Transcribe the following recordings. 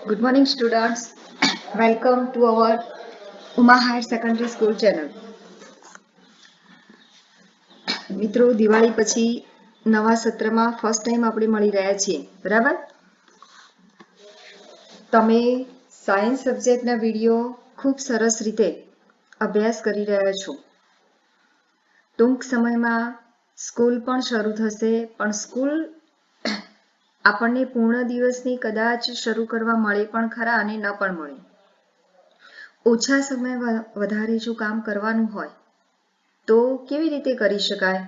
Good morning, students. Welcome to our Uma Higher Secondary School channel. મિત્રો, દિવાળી પછી નવા સત્રમાં ફર્સ્ટ ટાઈમ આપણે મળી રહ્યા છીએ, બરાબર? તમે સાયન્સ સબ્જેક્ટના વિડીયો ખૂબ સરસ રીતે અભ્યાસ કરી રહ્યા છો. ટૂંક સમયમાં સ્કૂલ પણ શરૂ થશે, પણ સ્કૂલ આપણને પૂર્ણ દિવસની કદાચ શરૂ કરવા મળે પણ ખરા અને ન પણ મળે. ઓછા સમય વધારે જો કામ કરવાનું હોય તો કેવી રીતે કરી શકાય?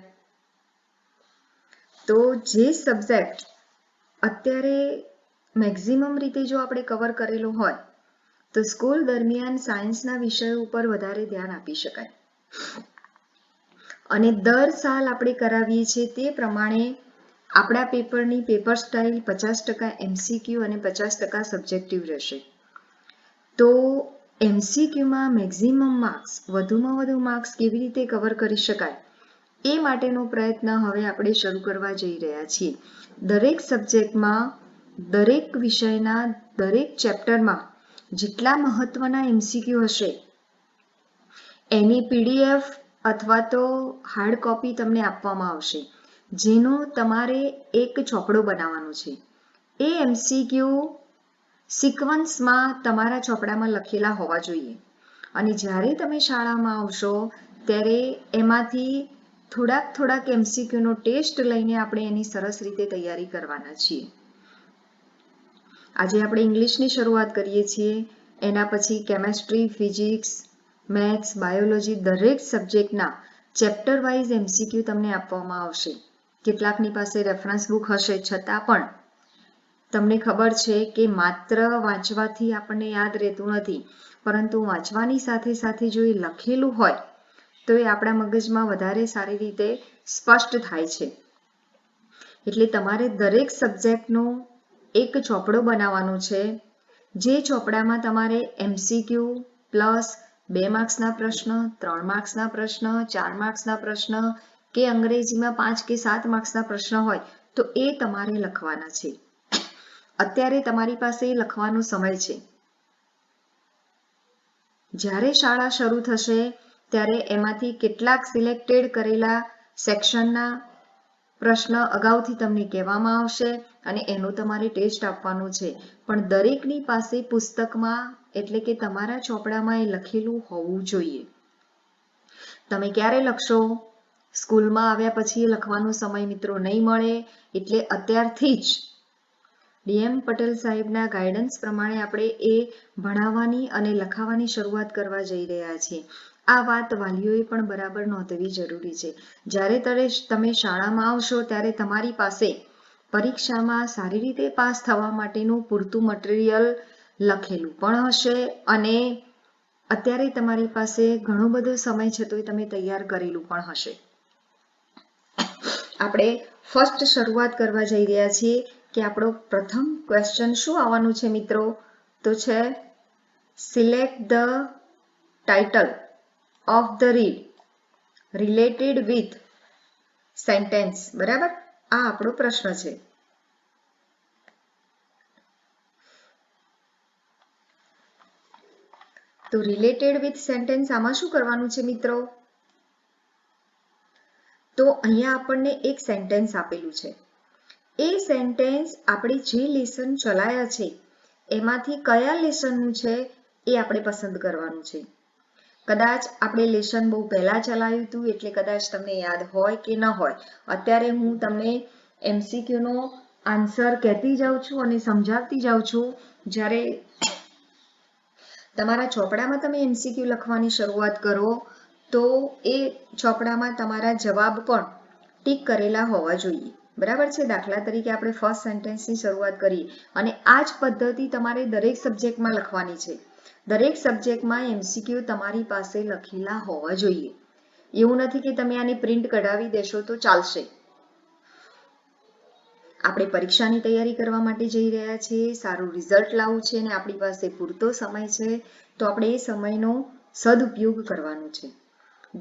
તો જે સબ્જેક્ટ અત્યારે મેક્સિમમ રીતે જો આપણે કવર કરેલો હોય તો સ્કૂલ દરમિયાન સાયન્સના વિષયો ઉપર વધારે ધ્યાન આપી શકાય. અને દર સાલ આપણે કરાવીએ છીએ તે પ્રમાણે આપણા પેપરની પેપર સ્ટાઇલ 50% MCQ અને 50% સબ્જેક્ટિવ રહેશે. તો MCQમાં મેક્સિમમ માર્ક્સ, વધુમાં વધુ માર્ક્સ કેવી રીતે કવર કરી શકાય એ માટેનો પ્રયત્ન હવે આપણે શરૂ કરવા જઈ રહ્યા છીએ. દરેક સબ્જેક્ટમાં, દરેક વિષયના દરેક ચેપ્ટરમાં જેટલા મહત્વના MCQ હશે એની PDF અથવા તો હાર્ડ કોપી તમને આપવામાં આવશે, જેનો તમારે એક ચોપડો બનાવવાનો છે. એ MCQ સિક્વન્સમાં તમારા ચોપડામાં લખેલા હોવા જોઈએ. અને જ્યારે તમે શાળામાં આવશો ત્યારે એમાંથી થોડાક MCQનો ટેસ્ટ લઈને આપણે એની સરસ રીતે તૈયારી કરવાના છીએ. આજે આપણે ઇંગ્લિશની શરૂઆત કરીએ છીએ. એના પછી કેમેસ્ટ્રી, ફિઝિક્સ, મેથ્સ, બાયોલોજી દરેક સબ્જેક્ટના ચેપ્ટર વાઇઝ MCQ તમને આપવામાં આવશે. કેટલાકની પાસે રેફરન્સ બુક હશે, છતાં પણ તમને ખબર છે કે માત્ર વાંચવાથી આપણને યાદ રહેતું નથી, પરંતુ વાંચવાની સાથે સાથે જો એ લખેલું હોય તો એ આપણા મગજમાં વધારે સારી રીતે સ્પષ્ટ થાય છે. એટલે તમારે દરેક સબ્જેક્ટનો એક ચોપડો બનાવવાનો છે. જે ચોપડામાં તમારે MCQ પ્લસ 2 માર્ક્સના પ્રશ્ન, 3 માર્ક્સના પ્રશ્ન, 4 માર્ક્સના પ્રશ્ન કે અંગ્રેજીમાં 5 કે 7 માર્ક્સના પ્રશ્ન હોય તો એ તમારે લખવાના છે. અત્યારે તમારી પાસે લખવાનો સમય છે. જ્યારે શાળા શરૂ થશે ત્યારે એમાંથી કેટલાક સિલેક્ટેડ કરેલા સેક્શનના પ્રશ્ન અગાઉથી તમને કહેવામાં આવશે અને એનો તમારે ટેસ્ટ આપવાનો છે. પણ દરેકની પાસે પુસ્તકમાં એટલે કે તમારા ચોપડામાં એ લખેલું હોવું જોઈએ. તમે ક્યારે લખશો? સ્કૂલમાં આવ્યા પછી લખવાનો સમય મિત્રો નહીં મળે, એટલે અત્યારથી જ DM પટેલ સાહેબના ગાઈડન્સ પ્રમાણે આપણે એ ભણાવવાની અને લખાવાની શરૂઆત કરવા જઈ રહ્યા છીએ. આ વાત વાલીઓએ પણ બરાબર નોંધવી જરૂરી છે. જ્યારે તમે શાળામાં આવશો ત્યારે તમારી પાસે પરીક્ષામાં સારી રીતે પાસ થવા માટેનું પૂરતું મટીરિયલ લખેલું પણ હશે અને અત્યારે તમારી પાસે ઘણો બધો સમય છે તો તમે તૈયાર કરેલું પણ હશે. આપણે ફર્સ્ટ શરૂઆત કરવા જઈ રહ્યા છીએ કે આપણો પ્રથમ ક્વેશ્ચન શું આવવાનું છે મિત્રો? તો છે select the title of the read related with sentence. બરાબર, આ આપણો પ્રશ્ન છે. તો રિલેટેડ વિથ સેન્ટેન્સ આમાં શું કરવાનું છે મિત્રો? તો અહીંયા આપણને એક સેન્ટેન્સ આપેલું છે. એ સેન્ટેન્સ આપણે જે લેસન ચલાયા છે એમાંથી કયા લેસનનું છે એ આપણે પસંદ કરવાનું છે. કદાચ આપણે લેસન બહુ પહેલા ચલાવ્યું હતું એટલે કદાચ તમને યાદ હોય કે ન હોય. અત્યારે હું તમને MCQનો આન્સર કહેતી જાઉં છું અને સમજાવતી જાઉં છું. જ્યારે તમારા ચોપડામાં તમે MCQ લખવાની શરૂઆત કરો તો એ ચોપડામાં તમારા જવાબ પણ ટીક કરેલા હોવા જોઈએ. બરાબર છે? દાખલા તરીકે આપણે ફર્સ્ટ સેન્ટેન્સની શરૂઆત કરીએ અને આ જ પદ્ધતિ તમારે દરેક સબ્જેક્ટમાં લખવાની છે. દરેક સબ્જેક્ટમાં MCQ તમારી પાસે લખેલા હોવા જોઈએ. એવું નથી કે તમે આની પ્રિન્ટ કઢાવી દેશો તો ચાલશે. આપણે પરીક્ષાની તૈયારી કરવા માટે જઈ રહ્યા છીએ, સારું રિઝલ્ટ લાવવું છે અને આપણી પાસે પૂરતો સમય છે તો આપણે એ સમયનો સદુપયોગ કરવાનો છે.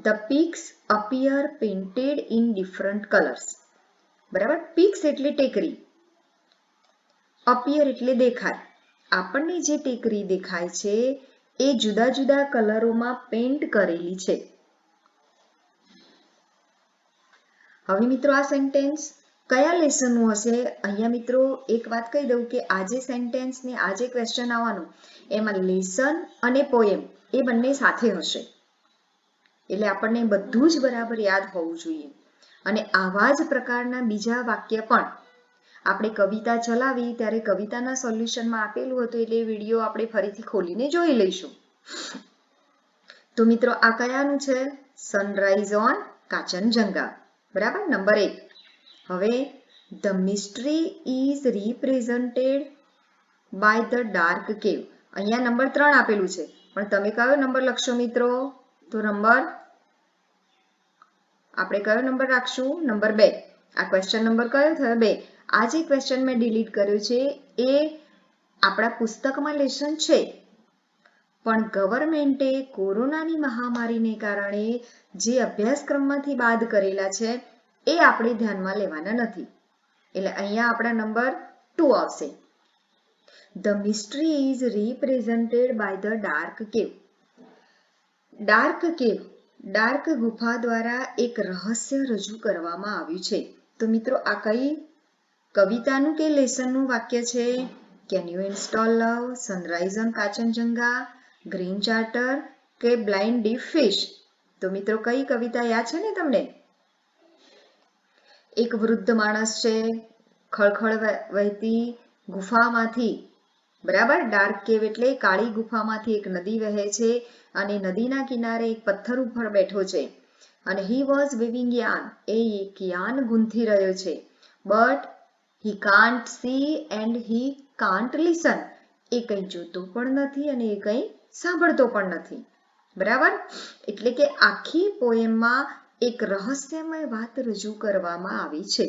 The peaks appear painted in different colors. બરાબર, પીક્સ એટલે ટેકરી, અપિયર એટલે દેખાય. આપણને જે ટેકરી દેખાય છે એ જુદા જુદા કલરોમાં પેઇન્ટ કરેલી છે. હવે મિત્રો આ સેન્ટેન્સ કયા લેસનનું હશે? અહીંયા મિત્રો એક વાત કહી દઉં કે આ જે સેન્ટેન્સ ને આ જે ક્વેશ્ચન આવવાનું એમાં લેસન અને પોએમ એ બંને સાથે હશે. એટલે આપણને બધું જ બરાબર યાદ હોવું જોઈએ. અને આવા જ પ્રકારના બીજા વાક્ય પણ આપણે કવિતા ચલાવી ત્યારે કવિતાના સોલ્યુશનમાં આપેલું હતું, એટલે એ વિડીયો આપણે ફરીથી ખોલીને જોઈ લઈશું. તો મિત્રો આ કયાનું છે? Sunrise on Kanchenjunga. બરાબર, નંબર 1. હવે the mystery is represented by the dark cave. અહીંયા નંબર 3 આપેલું છે, પણ તમે કયો નંબર લખશો મિત્રો? તો આપણે કયો નંબર રાખશું? નંબર 2. આ ક્વેશ્ચન નંબર કયો થયો? 2. આ જે ક્વેશ્ચન મેં ડિલીટ કર્યું છે એ આપણા પુસ્તકમાં લેસન છે, પણ ગવર્મેન્ટે કોરોનાની મહામારીને કારણે જે અભ્યાસક્રમમાંથી બાદ કરેલા છે એ આપણે ધ્યાનમાં લેવાના નથી. એટલે અહીંયા આપણા નંબર 2 આવશે. The mystery is represented by the dark cave. Dark ગુફા દ્વારા એક રહસ્ય રજૂ કરવામાં આવ્યું છે. તો મિત્રો આ કઈ કવિતાનું કે લેસનનું વાક્ય છે? Can you install love, sunrise on Kanchenjunga, green charter કે બ્લાઇન્ડ ડીપ ફિશ? તો મિત્રો કઈ કવિતા યાદ છે ને તમને? એક વૃદ્ધ માણસ છે, ખળખળ વહેતી ગુફામાંથી, બરાબર, ડાર્ક કેવ એટલે કાળી ગુફામાંથી એક નદી વહે છે અને નદીના કિનારે એક પથ્થર ઉપર બેઠો છે અને હી વોઝ વીવિંગ યાર્ન, એ એક યાર્ન ગૂંથી રહ્યો છે. But he can't see and he can't listen, એ કંઈ જોતો પણ નથી અને એ કંઈ સાંભળતો પણ નથી. બરાબર, એટલે કે આખી પોએમમાં એક રહસ્યમય વાત રજૂ કરવામાં આવી છે.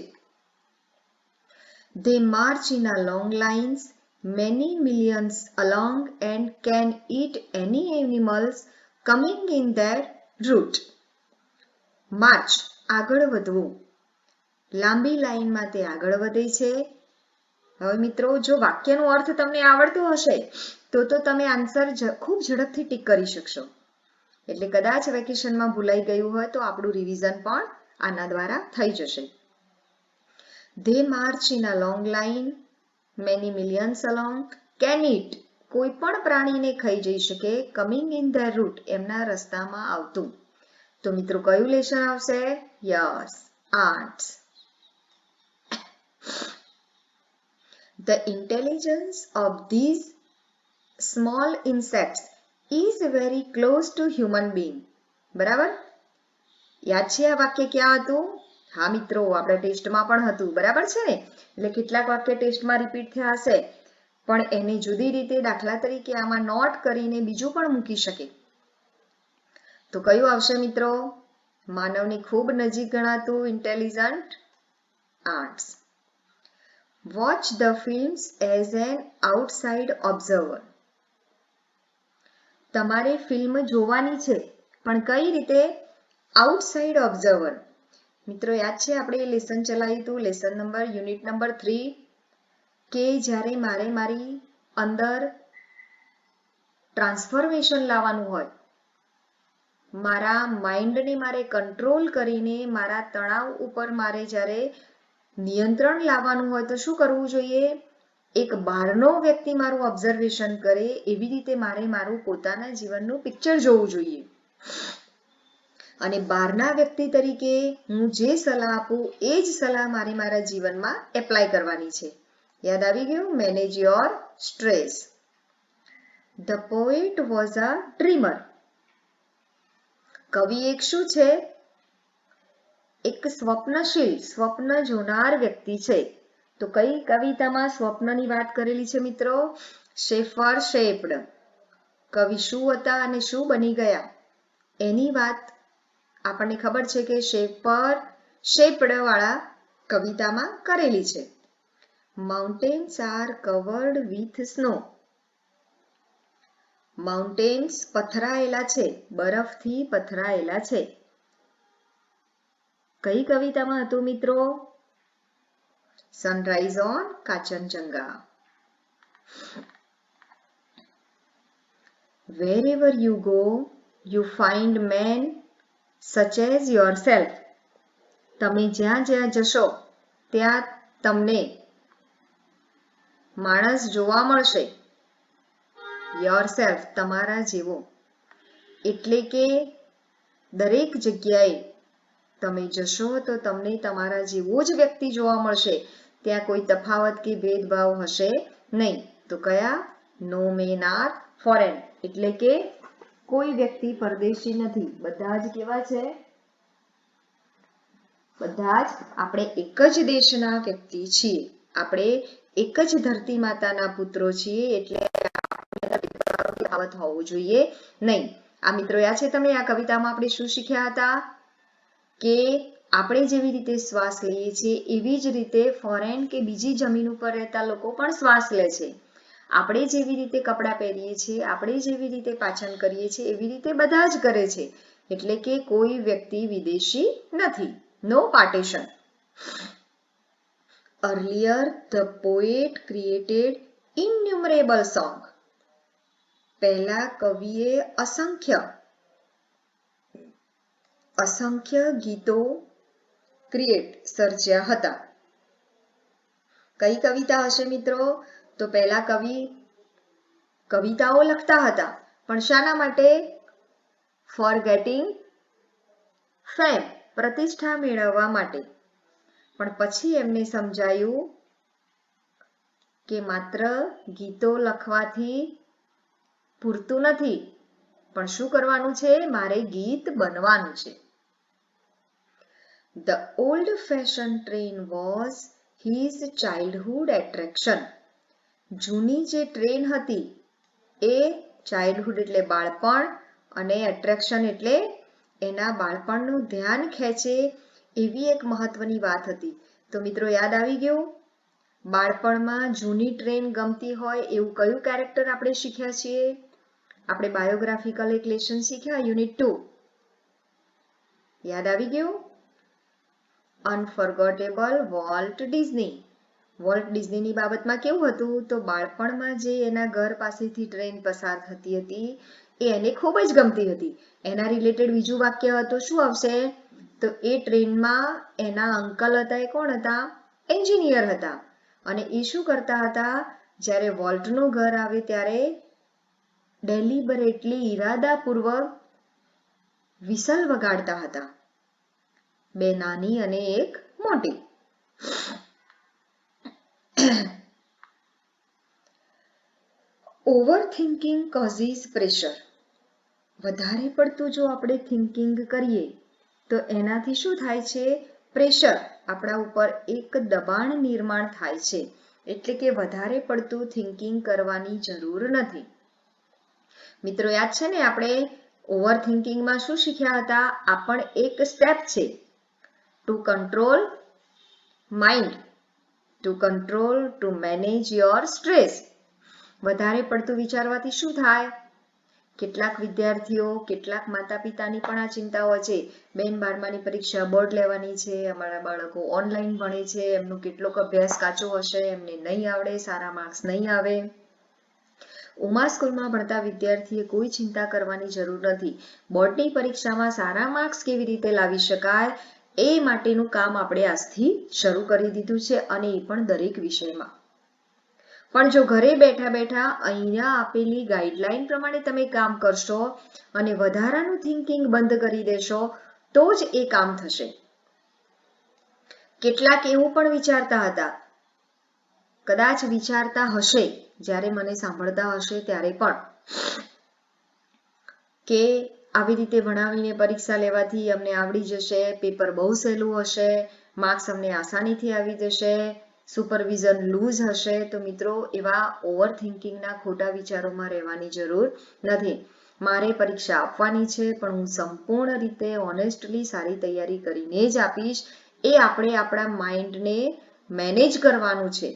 They march in a long lines, many millions along, and can eat any animals coming in their route. March, આગળ વધવું. લાંબી લાઈનમાં તે આગળ વધે છે. હવે મિત્રો જો વાક્યનો અર્થ તમને આવડતો હશે તો તમે આન્સર ખૂબ ઝડપથી ટીક કરી શકશો. એટલે કદાચ વેકેશનમાં ભૂલાઈ ગયું હોય તો આપણું રિવિઝન પણ આના દ્વારા થઈ જશે. They march in a long line, many millions along, can eat, કોઈ પણ પ્રાણીને ખાઈ જઈ શકે, coming in their route, એમના રસ્તામાં આવતું. તો મિત્રો કયું લેસન આવશે? Yes, arts. The intelligence of these small insects is very close to human being. બરાબર, યાદ છે આ વાક્ય ક્યાં હતું? હા મિત્રો, આપણે ટેસ્ટમાં પણ હતું. બરાબર છે ને? એટલે કેટલાક વાક્ય ટેસ્ટમાં રિપીટ થયા હશે, પણ એને જુદી રીતે, દાખલા તરીકે આમાં નોટ કરીને બીજું પણ મૂકી શકે. તો કયું આવશે મિત્રો? માનવની ખૂબ નજીક ગણાતું intelligent, arts. Watch the films as an outside observer. તમારે ફિલ્મ જોવાની છે, પણ કઈ રીતે? Outside observer. મિત્રો યાદ છે આપણે લેસન ચલાવ્યું હતું, લેસન નંબર યુનિટ નંબર 3, કે જ્યારે મારે મારી અંદર ટ્રાન્સફોર્મેશન લાવવાનું હોય, મારા માઇન્ડને મારે કંટ્રોલ કરીને મારા તણાવ ઉપર મારે જ્યારે નિયંત્રણ લાવવાનું હોય તો શું કરવું જોઈએ? એક બહારનો વ્યક્તિ મારું ઓબ્ઝર્વેશન કરે એવી રીતે મારે મારું પોતાના જીવનનું પિક્ચર જોવું જોઈએ. અને બહારના વ્યક્તિ તરીકે હું જે સલાહ આપું એ જ સલાહ મારે મારા જીવનમાં એપ્લાય કરવાની છે. યાદ આવી ગયું? Manage your stress. The poet was a dreamer. કવિ એક શું છે? એક સ્વપ્નશીલ, સ્વપ્ન જોનાર વ્યક્તિ છે. તો કઈ કવિતામાં સ્વપ્નની વાત કરેલી છે મિત્રો? Shepherd shaped. કવિ શું હતા અને શું બની ગયા એની વાત આપણને ખબર છે કે શેફર શેપ્ડ વાળા કવિતામાં કરેલી છે. Mountains are covered with snow. Mountains પથરાયેલા છે, બરફથી પથરાયેલા છે. કઈ કવિતામાં હતું મિત્રો? Sunrise on Kanchenjunga. wherever you go, you find men such as yourself. તમે જ્યાં જ્યાં જશો ત્યાં તમને માણસ જોવા મળશે. yourself તમારા જેવો. એટલે કે દરેક જગ્યાએ તમે જશો તો તમને તમારા જેવો જ વ્યક્તિ જોવા મળશે. ત્યાં કોઈ તફાવત કે ભેદભાવ હશે નહીં. તો કયા? નો મેન આર ફોરેન. એટલે કે કોઈ વ્યક્તિ પરદેશી નથી. બધા જ કેવા છે? બધા જ આપણે એક જ દેશના વ્યક્તિ છીએ. આપણે એક જ ધરતી માતાના પુત્રો છીએ. એટલે તફાવત હોવું જોઈએ નહીં. આ મિત્રો યાદ છે તમને? આ કવિતામાં આપણે શું શીખ્યા હતા? કે આપણે જેવી રીતે શ્વાસ લઈએ છીએ એવી જ રીતે ફોરેન કે બીજી જમીન ઉપર રહેતા લોકો પણ શ્વાસ લે છે. આપણે જેવી રીતે કપડાં પહેરીએ છીએ, આપણે જેવી રીતે પાચન કરીએ છીએ એવી રીતે બધા જ કરે છે. એટલે કે કોઈ વ્યક્તિ વિદેશી નથી. નો partition. Earlier the poet created innumerable songs. પહેલા કવિએ અસંખ્ય ગીતો સર્જ્યા હતા. કઈ કવિતા હશે મિત્રો? તો પહેલા કવિતાઓ લખતા હતા. પણ શાના માટે? ફોર ગેટિંગ ફેમ, પ્રતિષ્ઠા મેળવવા માટે. પણ પછી એમને સમજાયું કે માત્ર ગીતો લખવાથી પૂરતું નથી, પણ શું કરવાનું છે? મારે ગીત બનવાનું છે. The old-fashioned train was his childhood attraction. જૂની જે ટ્રેન હતી એ ચાઇલ્ડહુડ એટલે બાળપણ અને એટ્રેક્શન એટલે એના બાળપણનું ધ્યાન ખેંચે એવી એક મહત્વની વાત હતી. તો મિત્રો યાદ આવી ગયું? બાળપણમાં જૂની ટ્રેન ગમતી હોય એવું કયું કેરેક્ટર આપણે શીખ્યા છીએ? આપણે બાયોગ્રાફિકલ એક લેસન શીખ્યા, યુનિટ 2. યાદ આવી ગયું? અનફોરગોટેબલ વોલ્ટ ડિઝની. વોલ્ટ ડિઝનીની બાબતમાં કેવું હતું? તો બાળપણમાં જે એના ઘર પાસેથી ટ્રેન પસાર થતી હતી એ એને ખૂબ જ ગમતી હતી. એના રિલેટેડ બીજું વાક્ય હતું. શું આવશે? તો એ ટ્રેનમાં એના અંકલ હતા. એ કોણ હતા? એન્જિનિયર હતા. અને એ શું કરતા હતા? જ્યારે વોલ્ટનું ઘર આવે ત્યારે ડેલિબરેટલી ઈરાદાપૂર્વક વિસલ વગાડતા હતા. બે નાની અને એક મોટી. Overthinking causes pressure. વધારે પડતું જો આપણે થિંકિંગ કરીએ તો એનાથી શું થાય છે? પ્રેશર, આપણા ઉપર એક દબાણ નિર્માણ થાય છે. એટલે કે વધારે પડતું થિંકિંગ કરવાની જરૂર નથી. મિત્રો યાદ છે ને આપણે ઓવરથિંકિંગમાં શું શીખ્યા હતા? આ પણ એક સ્ટેપ છે. Two control mind, two control, two manage your stress. વધારે પડતું વિચારવાથી શું થાય? કેટલાક વિદ્યાર્થીઓ, કેટલાક માતા પિતાની પણ આ ચિંતાઓ છે. બેન 12માની પરીક્ષા, બોર્ડ લેવાની છે, અમારા બાળકો ઓનલાઈન ભણે છે, એમનો કેટલોક અભ્યાસ કાચો હશે, એમને નહીં આવડે, સારા માર્ક્સ નહીં આવે. ઉમા સ્કૂલમાં ભણતા વિદ્યાર્થીએ કોઈ ચિંતા કરવાની જરૂર નથી. બોર્ડની પરીક્ષામાં સારા માર્ક્સ કેવી રીતે લાવી શકાય એ માટેનું કામ આપણે આજથી શરૂ કરી દીધું છે, અને એ પણ દરેક વિષયમાં. પણ જો ઘરે બેઠા બેઠા અહીંયા આપેલી ગાઈડલાઈન પ્રમાણે તમે કામ કરશો અને વધારાનું થિંકિંગ બંધ કરી દેશો તો જ એ કામ થશે. કેટલાક એવું પણ વિચારતા હતા, કદાચ વિચારતા હશે જ્યારે મને સાંભળતા હશે ત્યારે પણ, કે આવી રીતે ભણાવીને પરીક્ષા લેવાથી અમને આવડી જશે, પેપર બહુ સહેલું હશે, માર્ક્સ અમને આસાનીથી આવી જશે, સુપરવિઝન લૂઝ હશે. તો મિત્રો એવા ઓવરથિંકિંગના ખોટા વિચારોમાં રહેવાની જરૂર નથી. મારે પરીક્ષા આપવાની છે પણ હું સંપૂર્ણ રીતે ઓનેસ્ટલી સારી તૈયારી કરીને જ આપીશ. એ આપણે આપણા માઇન્ડને મેનેજ કરવાનું છે,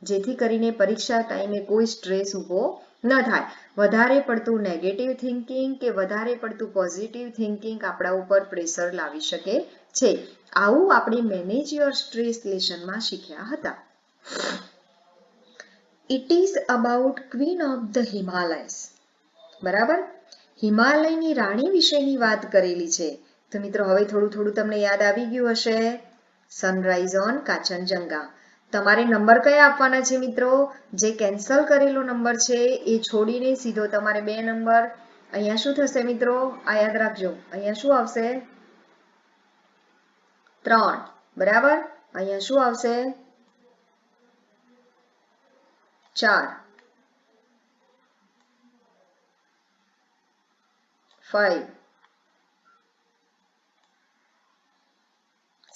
જેથી કરીને પરીક્ષા ટાઈમે કોઈ સ્ટ્રેસ ઊભો ન થાય. વધારે પડતું નેગેટિવ થિંકિંગ કે વધારે પડતું પોઝિટિવ થિંકિંગ આપણા ઉપર પ્રેશર લાવી શકે છે. આવું આપણે મેનેજ યોર સ્ટ્રેસ લેસનમાં શીખ્યા હતા. It is about queen of the Himalayas. બરાબર. હિમાલયની રાણી વિશેની વાત કરેલી છે. તો મિત્રો હવે થોડું થોડું તમને યાદ આવી ગયું હશે. Sunrise on Kanchenjunga. તમારે નંબર કયા આપવાના છે મિત્રો? જે કેન્સલ કરેલો નંબર છે એ છોડીને સીધો તમારે 2 નંબર. અહીંયા શું થશે મિત્રો? આ યાદ રાખજો. અહીંયા શું આવશે? 3. બરાબર. અહીંયા શું આવશે? 4, 5,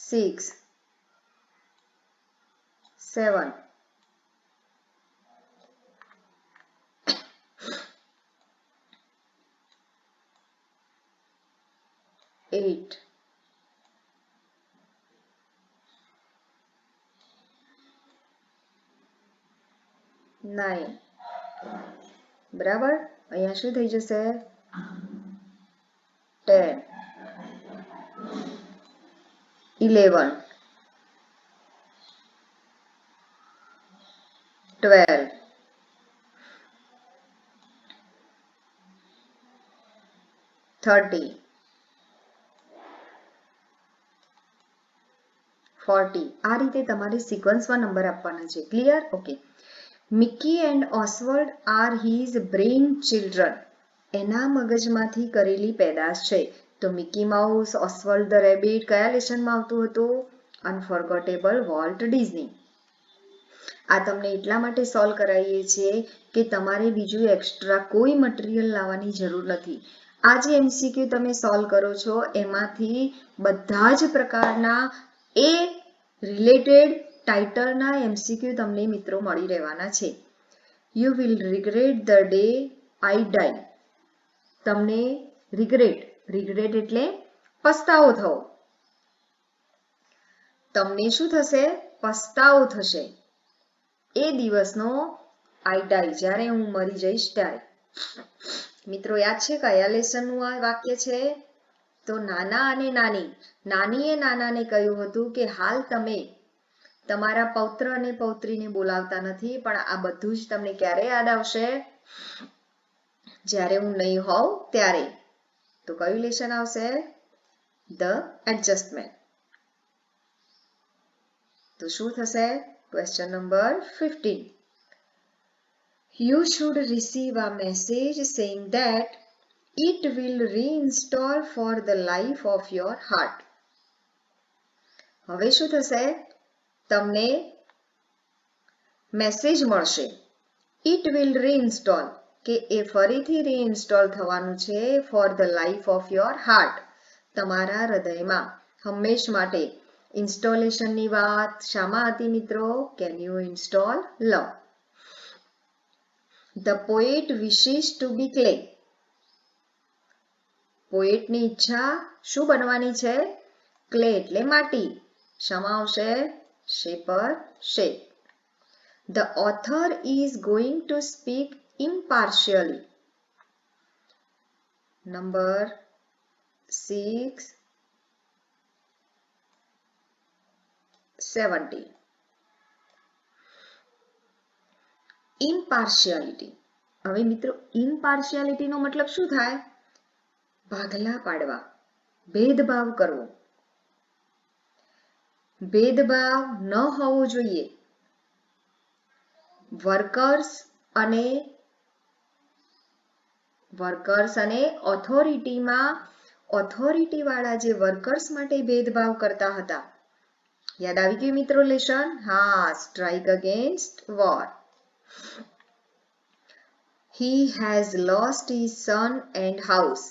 6, 7, 8, 9. બરાબર. અહીંયા શું થઈ જશે? 10, 11, 12, 30, 40. આ રીતે તમારે સિક્વન્સમાં નંબર આપવાના છે. Clear? Okay. Mickey and Oswald are his brain children. એના મગજમાંથી કરેલી પેદાશ છે. તો Mickey Mouse, Oswald the rabbit કયા લેસનમાં આવતું હતું? Unforgettable Walt Disney. આ તમને એટલા માટે સોલ્વ કરાવીએ છીએ કે તમારે બીજું એક્સ્ટ્રા કોઈ મટીરિયલ લાવવાની જરૂર નથી. આ જે એમસીક્યુ તમે સોલ્વ કરો છો એમાંથી બધા જ પ્રકારના એ રિલેટેડ ટાઇટલના એમસીક્યુ તમને મિત્રો મળી રહેવાના છે. You will regret the day I die. તમને રિગ્રેટ એટલે પસ્તાવો થવો. તમને શું થશે? પસ્તાવો થશે એ દિવસનો. આઈ ડાઈ, જ્યારે હું મરી જઈશ ત્યારે. મિત્રો યાદ છે કયા લેસનનું આ વાક્ય છે? તો નાના અને નાની. નાનીએ નાનાને કહ્યું હતું કે હાલ તમે તમારા પૌત્ર અને પૌત્રીને બોલાવતા નથી, પણ આ બધું જ તમને ક્યારે યાદ આવશે? જ્યારે હું નહીં હોઉં ત્યારે. તો કયું લેસન આવશે? The adjustment. તો શું થશે? Question number 15. You should receive a message saying that it will reinstall for the life of your heart. હવે શું થશે? તમને મેસેજ મળશે. It will reinstall કે એ ફરીથી રીઇન્સ્ટોલ થવાનું છે for the life of your heart. તમારા હૃદયમાં હંમેશ માટે. ઇન્સ્ટોલેશનની વાત શામાં હતી મિત્રો? Can you install love. The poet wishes to be clay. પોએટની ઈચ્છા શું બનવાની છે? ક્લે એટલે માટી. શામાં આવશે? Shaper shape. The author is going to speak impartially. Number 6, 70. Impartiality. હવે મિત્રો impartiality નો મતલબ શું થાય? ભાગલા પાડવા, ભેદભાવ કરવો. ભેદભાવ ન હોવો જોઈએ. વર્કર્સ અને ઓથોરિટીમાં ઓથોરિટીવાળા જે વર્કર્સ માટે ભેદભાવ કરતા હતા. યાદ આવી ગયું મિત્રો લેશન? હા, strike against war. He has lost his son and house.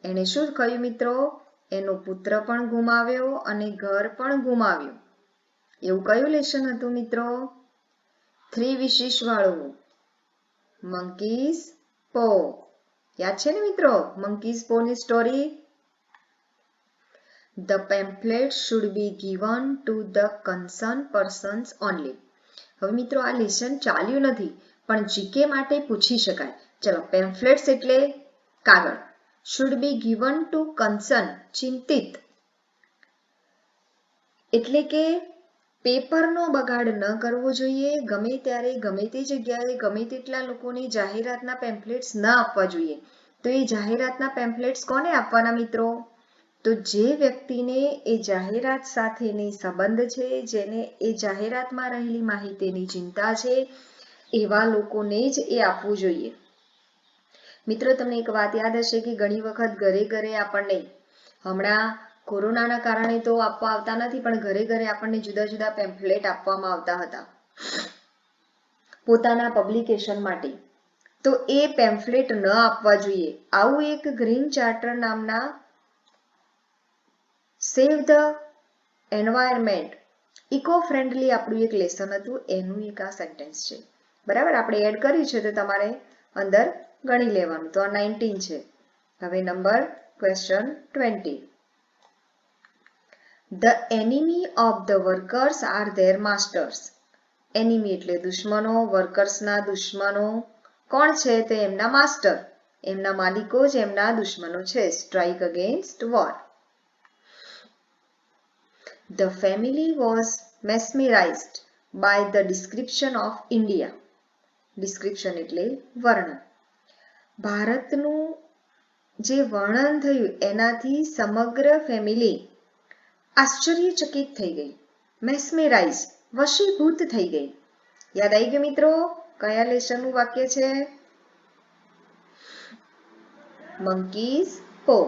એને શું કહ્યું મિત્રો? એનો પુત્ર પણ ગુમાવ્યો અને ઘર પણ ગુમાવ્યું. એવું કયું લેશન હતું મિત્રો? 3 wishes વાળું. મંકીઝ પો. યાદ છે ને મિત્રો મંકીઝ પો ની story? The pamphlet should be given to the concerned persons only. હવે મિત્રો આ લેશન ચાલ્યું નથી પણ જીકે માટે પૂછી શકાય. ચલો, પેમ્ફલેટ્સ એટલે કાગળ. should be given to concern ચિંતિત. એટલે કે પેપરનો બગાડ ન કરવો જોઈએ. ગમે ત્યારે ગમે તે જગ્યાએ ગમે તેટલા લોકોને જાહેરાતના પેમ્ફલેટ્સ ન આપવા જોઈએ. તો એ જાહેરાતના પેમ્ફલેટ્સ કોને આપવાના મિત્રો? તો જે વ્યક્તિને એ જાહેરાત સાથેની સંબંધ છે, જેને એ જાહેરાતમાં રહેલી માહિતીની ચિંતા છે, એવા લોકોને જ એ આપવું જોઈએ. મિત્રો, તમને એક વાત યાદ હશે કે ઘણી વખત ઘરે ઘરે આપણને, હમણાં કોરોનાના કારણે તો આપવા આવતા નથી, પણ ઘરે ઘરે આપણને જુદા જુદા પેમ્ફલેટ આપવામાં આવતા હતા પોતાના પબ્લિકેશન માટે. તો એ પેમ્ફલેટ ન આપવા જોઈએ. આવું એક ગ્રીન ચાર્ટર નામના save the environment eco friendly આપણું એક લેસન હતું, એનું એક આ સેન્ટેન્સ છે. બરાબર, આપણે એડ કર્યું છે તો તમારે અંદર ગણી લેવાનું. તો આ 19 છે. હવે number question 20. The enemy of the workers are their masters. Enemy એટલે દુશ્મનો, વર્કર્સના દુશ્મનો કોણ છે? તો એમના માસ્ટર, એમના માલિકો જ એમના દુશ્મનો છે. Strike against war. The family was mesmerized by the description of India. Description એટલે વર્ણન. ભારતનું જે વર્ણન થયું એનાથી સમગ્ર ફેમિલી આશ્ચર્યચકિત થઈ ગઈ. મેસ્મેરાઇઝ વશીભૂત થઈ ગઈ. યાદ આવી ગયું મિત્રો? કયા લેશનનું વાક્ય છે? મંકીઝ પો.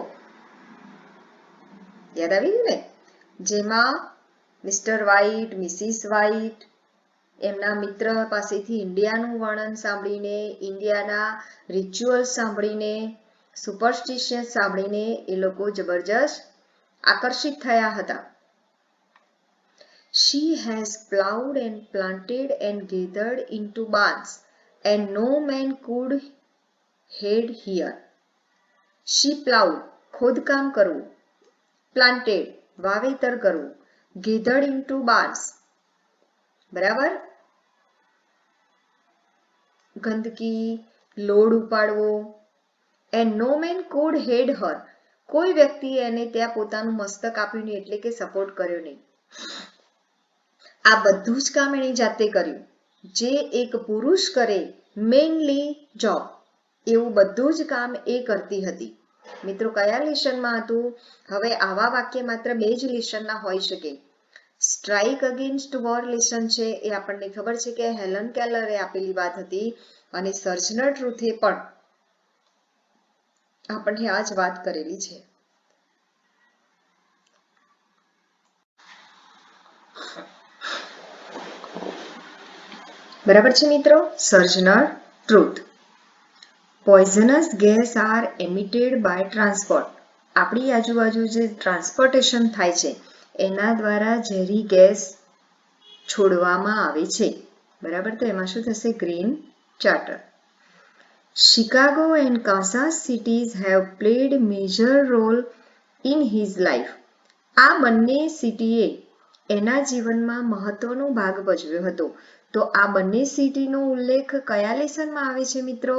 યાદ આવી ગયું ને? જેમાં મિસ્ટર વ્હાઇટ, મિસિસ વ્હાઇટ એમના મિત્ર પાસેથી ઇન્ડિયાનું વર્ણન સાંભળીને, ઇન્ડિયાના રિચ્યુઅલ્સ સાંભળીને, સુપરસ્ટિશિયસ સાંભળીને એ લોકો જબરજસ્ત આકર્ષિત થયા હતા. She has plowed and planted and gathered into barns, and no man could head here. She plowed, ખોદકામ કરવું, planted, વાવેતર કરવું, gathered into barns, બરાબર, ગંદકી, load ઉપાડવો, and no man could head her, કોઈ વ્યક્તિએ એને ત્યાં પોતાનું મસ્તક આપ્યું નહીં, એટલે કે સપોર્ટ કર્યો નહીં. આ બધું જ કામ એની જાતે કર્યું. જે એક પુરુષ કરે મેઇનલી જોબ, એવું બધું જ કામ એ કરતી હતી. મિત્રો, કયા લેશનમાં હતું? હવે આવા વાક્ય માત્ર 2 જ લેશનના હોઈ શકે. સ્ટ્રાઇક અગેન્સ્ટ વોર લેશન છે, એ આપણને ખબર છે કે હેલન કેલરે આપેલી વાત હતી, અને સર્જનર ટ્રુથે પણ આપણને આ જ વાત કરેલી છે. બરાબર છે મિત્રો? Sojourner Truth. Poisonous gas are emitted by transport. આપણી આજુબાજુ જે ટ્રાન્સપોર્ટેશન થાય છે એના દ્વારા ઝેરી ગેસ છોડવામાં આવે છે. બરાબર, તો એમાં શું થશે? Green charter. Chicago and Kansas cities have played major role in his life. આ બંને સિટીએ એના જીવનમાં મહત્વનો ભાગ ભજવ્યો હતો. તો આ બંને સિટીનો ઉલ્લેખ કયા લેસનમાં આવે છે મિત્રો?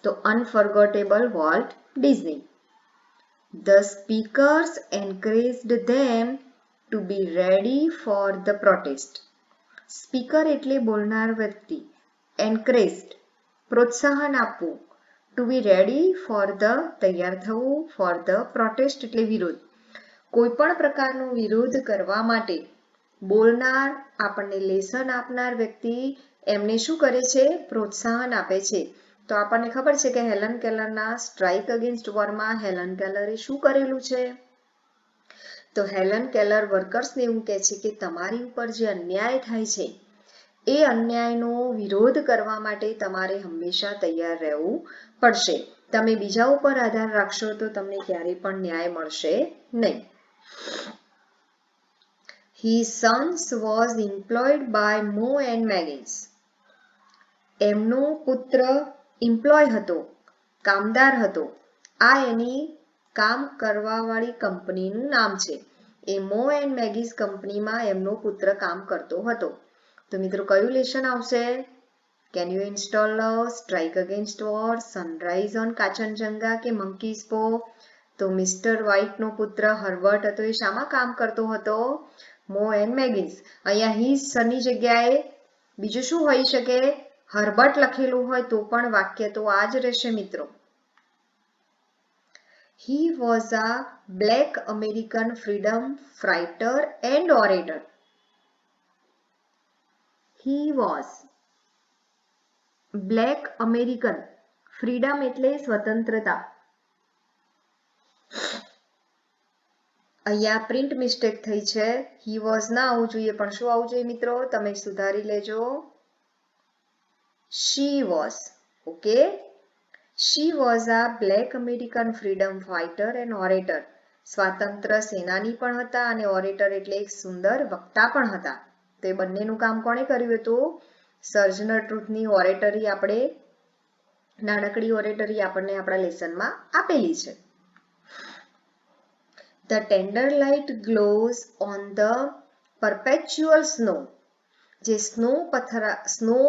તો unforgettable Walt Disney. The speakers encouraged them to be ready for the protest. Speaker એટલે બોલનાર વ્યક્તિ. એન્કરેજ્ડ પ્રોત્સાહન આપવું. To be ready for the તૈયાર થવું, ફોર ધ પ્રોટેસ્ટ એટલે વિરોધ. કોઈ પણ પ્રકારનો વિરોધ કરવા માટે બોલનાર, આપણને લેસન આપનાર વ્યક્તિ એમને શું કરે છે? પ્રોત્સાહન આપે છે. તો આપણને ખબર છે કે હેલન કેલરના સ્ટ્રાઇક અગેન્સ્ટ વોરમાં હેલન કેલરે શું કરેલું છે? તો હેલન કેલર વર્કર્સને એવું કહે છે કે તમારી ઉપર જે અન્યાય થાય છે એ અન્યાયનો વિરોધ કરવા માટે તમારે હંમેશા તૈયાર રહેવું પડશે. તમે બીજા ઉપર આધાર રાખશો તો તમને ક્યારેય પણ ન્યાય મળશે નહીં. His sons was employed by Moe and Maggins. એમનો પુત્ર એમ્પ્લોય હતો, કામદાર હતો. આ એની કામ કરવાવાળી કંપનીનું નામ છે. એ મો એન્ડ મેગીઝ કંપનીમાં એમનો પુત્ર કામ કરતો હતો. તો મિત્રો, કયું લેશન આવશે? Can you install strike against war, sunrise on Kanchenjunga કે મંકીઝ પો? તો મિસ્ટર વ્હાઇટનો પુત્ર હર્બર્ટ હતો, એ શામાં કામ કરતો હતો? મો એન્ડ મેગીઝ. અહીંયા હિઝ સની જગ્યાએ બીજું શું હોઈ શકે? હર્બર્ટ લખેલું હોય તો પણ વાક્ય તો આ જ રહેશે મિત્રો. He was a black American freedom fighter and orator. He was black American. Freedom એટલે સ્વતંત્રતા. અહીંયા પ્રિન્ટ મિસ્ટેક થઈ છે. he was ના આવવું જોઈએ, પણ શું આવવું જોઈએ મિત્રો? તમે સુધારી લેજો. she was. Okay, she was a black American freedom fighter and orator. સ્વાતંત્ર્ય સેનાની પણ હતા અને ઓરેટર એટલે એક સુંદર વક્તા પણ હતા. તો એ બંનેનું કામ કોણે કર્યું હતું? સર્જનર ટ્રુથની ઓરેટરી આપણે નાનકડી ઓરેટરી આપણને આપણા લેસનમાં આપેલી છે. The tender light glows on the perpetual snow. જે સ્નો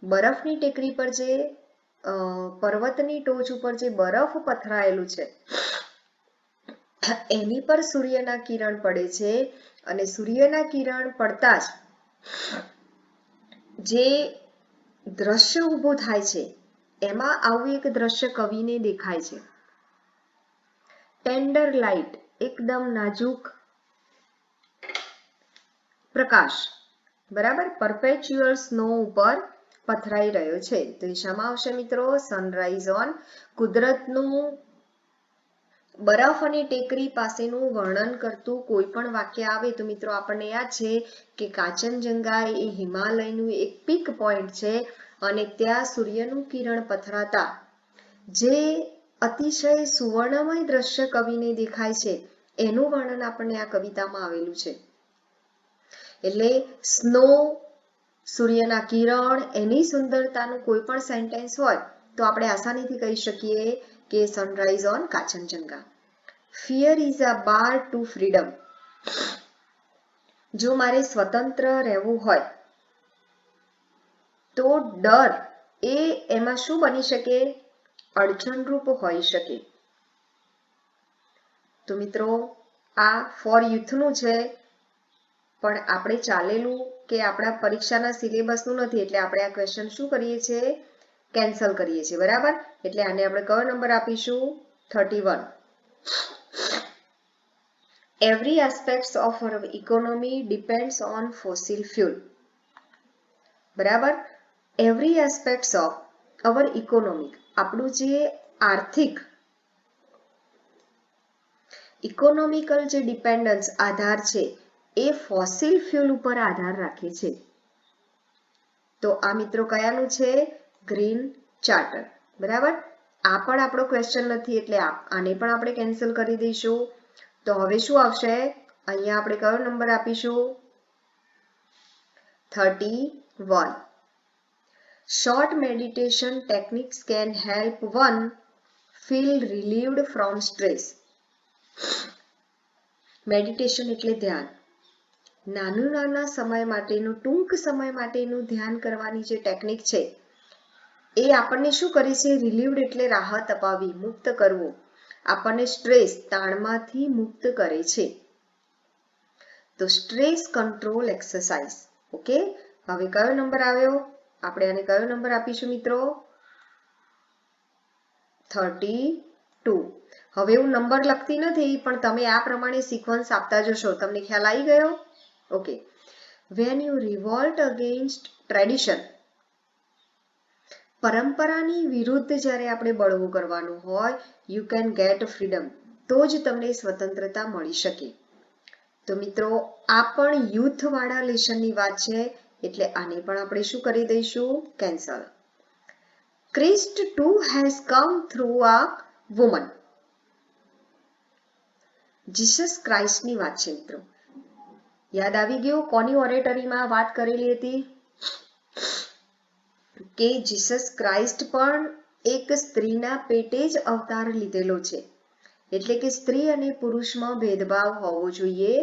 બરફની ટેકરી પર જે પર્વતની ટોચ ઉપર જે બરફ પથરાયેલું છે એની પર સૂર્યના કિરણ પડે છે અને સૂર્યના કિરણ પડતા જ જે દ્રશ્ય ઊભું થાય છે એમાં આવું એક દ્રશ્ય કવિને દેખાય છે. ટેન્ડર લાઇટ એકદમ નાજુક પ્રકાશ, બરાબર, પરપેચ્યુઅલ સ્નો ઉપર પથરાઈ રહ્યો છે. તો એ શામાં આવશે મિત્રો? Sunrise on. કુદરતનું બરફ અને ટેકરી પાસેનું વર્ણન કરતું કોઈ પણ વાક્ય આવે તો મિત્રો આપણને યાદ છે કે કાંચનજંગા એ હિમાલયનું એક પીક પોઈન્ટ છે અને ત્યાં સૂર્યનું કિરણ પથરાતા જે અતિશય સુવર્ણમય દ્રશ્ય કવિને દેખાય છે એનું વર્ણન આપણને આ કવિતામાં આવેલું છે. એટલે સ્નો, સૂર્યના કિરણ, એની સુંદરતાનું કોઈ પણ સેન્ટેન્સ હોય તો આપણે આસાનીથી કહી શકીએ કે sunrise on Kanchenjunga. Fear is a bar to freedom. જો મારે સ્વતંત્ર રહેવું હોય તો ડર એમાં શું બની શકે? અડચણરૂપ હોઈ શકે. તો મિત્રો આ ફોર યુથનું છે પણ આપણે ચાલેલું કે આપણા પરીક્ષાના સિલેબસનું નથી એટલે આપણે આ ક્વેશ્ચન શું કરીએ છીએ? કેન્સલ કરીએ છીએ, બરાબર. એટલે આને આપણે કયો નંબર આપીશું? 31. Every aspect of our economy depends on fossil fuel. બરાબર. Every aspect of our economy, આપણું જે આર્થિક ઇકોનોમિકલ જે ડિપેન્ડન્સ આધાર છે એ ફોસિલ ફ્યુલ ઉપર આધાર રાખે છે. તો આ મિત્રો કયાનું છે? ગ્રીન ચાર્ટર, બરાબર. આ પણ આપણો ક્વેશ્ચન નથી એટલે આને પણ આપણે કેન્સલ કરી દઈશું. તો હવે શું આવશે? અહીંયા આપણે કયો નંબર આપીશું? 31. Short meditation techniques can help one feel relieved from stress. Meditation એટલે ધ્યાન. નાના સમય માટેનું, ટૂંક સમય માટેનું ધ્યાન કરવાની જે ટેકનિક છે એ આપણને શું કરે છે? રિલીવડ એટલે રાહત અપાવી, મુક્ત કરવું. આપણને સ્ટ્રેસ, તાણમાંથી મુક્ત કરે છે. તો સ્ટ્રેસ કંટ્રોલ એક્સરસાઇઝ. ઓકે, હવે કયો નંબર આવ્યો? આપણે આને કયો નંબર આપીશું મિત્રો? 32. હવે હું નંબર લખતી નથી પણ તમે આ પ્રમાણે સિક્વન્સ આપતા જશો. તમને ખ્યાલ આવી ગયો? Okay. When you revolt against tradition, પરંપરાની વિરુદ્ધ જ્યારે આપણે બળવું કરવાનું હોય, you can get freedom, તો જ તમને સ્વતંત્રતા મળી શકે. તો મિત્રો આ પણ યુથ વાળા લેશનની વાત છે એટલે આને પણ આપણે શું કરી દઈશું? Cancel. Christ too has come through a woman. Jesus ક્રાઇસ્ટની વાત છે મિત્રો. યાદ આવી ગયું કોની ઓરેટરીમાં વાત કરેલી હતી કે જીસસ ક્રાઇસ્ટ પણ એક સ્ત્રીના પેટે જ અવતાર લીધેલો છે. એટલે કે સ્ત્રી અને પુરુષમાં ભેદભાવ હોવો જોઈએ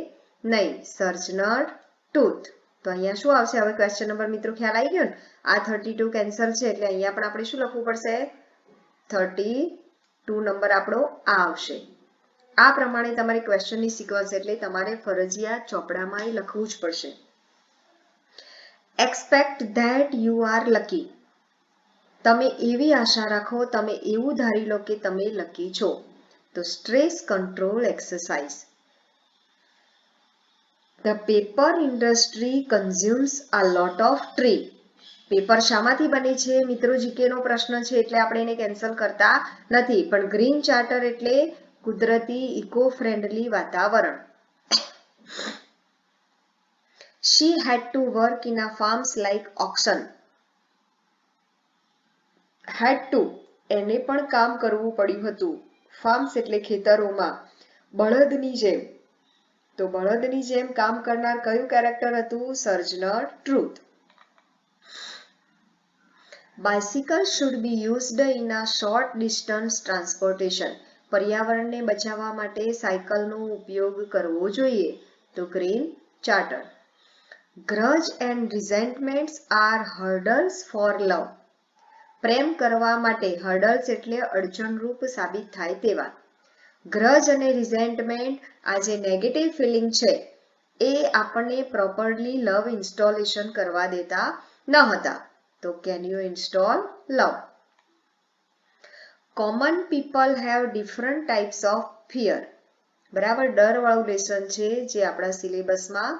નહીં. સર્જનર ટ્રુથ. તો અહીંયા શું આવશે? હવે ક્વેશ્ચન નંબર મિત્રો ખ્યાલ આવી ગયો ને? આ 32 કેન્સલ છે એટલે અહીંયા પણ આપણે શું લખવું પડશે? 32 નંબર આપણો આ આવશે. આ પ્રમાણે તમારી ક્વેશ્ચનની સિક્વન્સ એટલે તમારે ફરજિયાત ચોપડામાં લખવું જ પડશે. Expect that you are lucky. તમે એવી આશા રાખો, તમે એવું ધારી લો કે તમે લકી છો. તો stress control exercise. The paper industry consumes a lot of tree. Paper શામાંથી બને છે મિત્રો? જીકેનો પ્રશ્ન છે એટલે આપણે એને કેન્સલ કરતા નથી, પણ ગ્રીન ચાર્ટર એટલે કુદરતી ઇકો ફ્રેન્ડલી વાતાવરણ. She had to work in a farms like oxen. Had to એને પણ કામ કરવું પડ્યું હતું. ફાર્મ્સ એટલે ખેતરોમાં બળદની જેમ. તો બળદની જેમ કામ કરનાર કયું કેરેક્ટર હતું? Sojourner Truth. Bicycle should be used in a short distance transportation. પર્યાવરણને બચાવવા માટે સાયકલનો ઉપયોગ કરવો જોઈએ. તો green charter. Grudge and resentments are hurdles for love. પ્રેમ કરવા માટે હર્ડલ્સ એટલે અડચણરૂપ સાબિત થાય તેવા. ગ્રજ અને રિઝેન્ટમેન્ટ આ જે નેગેટિવ ફિલિંગ છે એ આપણને પ્રોપરલી લવ ઇન્સ્ટોલેશન કરવા દેતા ન હતા. તો can you install love? Common people have different types of fear. બરાબર, ડરવાળું લેસન છે જે આપણા સિલેબસમાં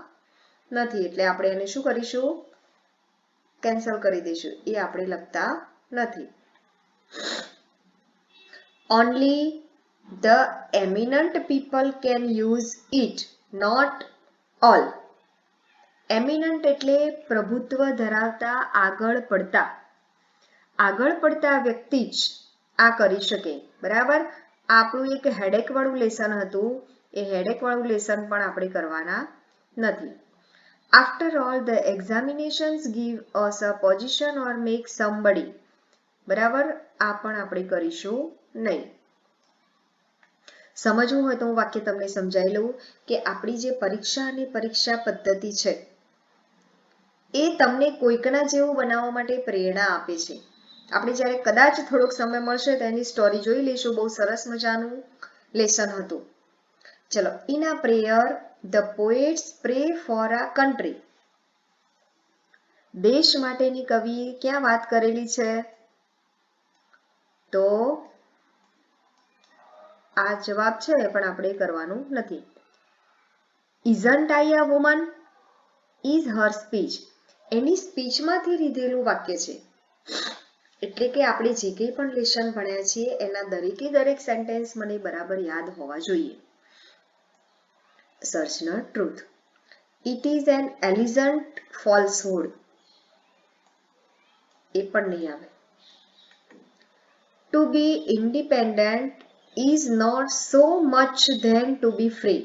નથી એટલે આપણે એને શું કરીશું? કેન્સલ કરી દઈશું, એ આપણે લખતા નથી. Only the eminent people can use it, not all. Eminent એટલે પ્રભુત્વ ધરાવતા, આગળ પડતા વ્યક્તિ જ આ કરી શકે. બરાબર, આપણું એક હેડેક વાળું લેસન હતું, એ હેડેક વાળું લેસન પણ આપણે કરવાના નથી. After all, the examinations give us a position or make somebody. બરાબર, આ પણ આપણે કરીશું નહીં. સમજવું હોય તો હું વાક્ય તમને સમજાવી લઉં કે આપણી જે પરીક્ષા અને પરીક્ષા પદ્ધતિ છે એ તમને કોઈકના જેવું બનાવવા માટે પ્રેરણા આપે છે. આપણે જ્યારે કદાચ થોડોક સમય મળશે તો એની સ્ટોરી જોઈ લઈશું. બહુ સરસ મજાનું લેસન હતું. ચલો, in a prayer the poets pre for a country. દેશ માટેની કવિએ ક્યાં વાત કરેલી છે? તો આ જવાબ છે પણ આપણે કરવાનું નથી. Isn't I a woman is her speech. એની સ્પીચમાંથી લીધેલું વાક્ય છે. એટલે કે આપણે જે કંઈ પણ લેસન ભણ્યા છીએ એના દરેકે દરેક સેન્ટેન્સ મને બરાબર યાદ હોવા જોઈએ. Sojourner Truth. It is an elegant falsehood. એ પણ નહીં આવે. To be independent is not so much than to be free.